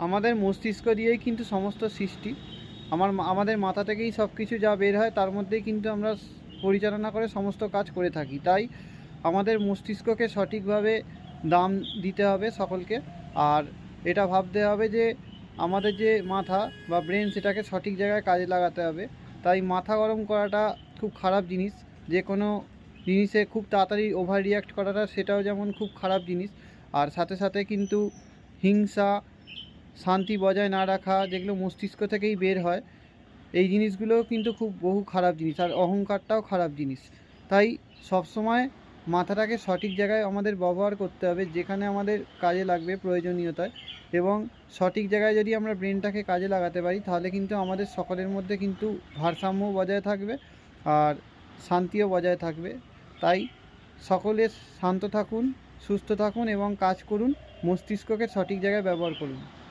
আমাদের মস্তিষ্ক দিয়েই কিন্তু সমস্ত সৃষ্টি। আমাদের মাথা থেকেই সব কিছু যা বের হয় তার মধ্যেই কিন্তু আমরা পরিচালনা করে সমস্ত কাজ করে থাকি। তাই আমাদের মস্তিষ্ককে সঠিকভাবে দাম দিতে হবে সকলকে। আর এটা ভাবতে হবে যে আমাদের যে মাথা বা ব্রেন, সেটাকে সঠিক জায়গায় কাজে লাগাতে হবে। তাই মাথা গরম করাটা খুব খারাপ জিনিস। যে কোনো জিনিসে খুব তাড়াতাড়ি ওভার রিয়াক্ট করাটা, সেটাও যেমন খুব খারাপ জিনিস। আর সাথে সাথে কিন্তু হিংসা, শান্তি বজায় না রাখা, যেগুলো মস্তিষ্ক থেকেই বের হয়, এই জিনিসগুলোও কিন্তু খুব বহু খারাপ জিনিস। আর অহংকারটাও খারাপ জিনিস। তাই সবসময় মাথাটাকে সঠিক জায়গায় আমাদের ব্যবহার করতে হবে, যেখানে আমাদের কাজে লাগবে প্রয়োজনীয়তায়। এবং সঠিক জায়গায় যদি আমরা ব্রেনটাকে কাজে লাগাতে পারি, তাহলে কিন্তু আমাদের সকলের মধ্যে কিন্তু ভারসাম্য বজায় থাকবে আর শান্তিও বজায় থাকবে। তাই সকলে শান্ত থাকুন, সুস্থ থাকুন এবং কাজ করুন, মস্তিষ্ককে সঠিক জায়গায় ব্যবহার করুন।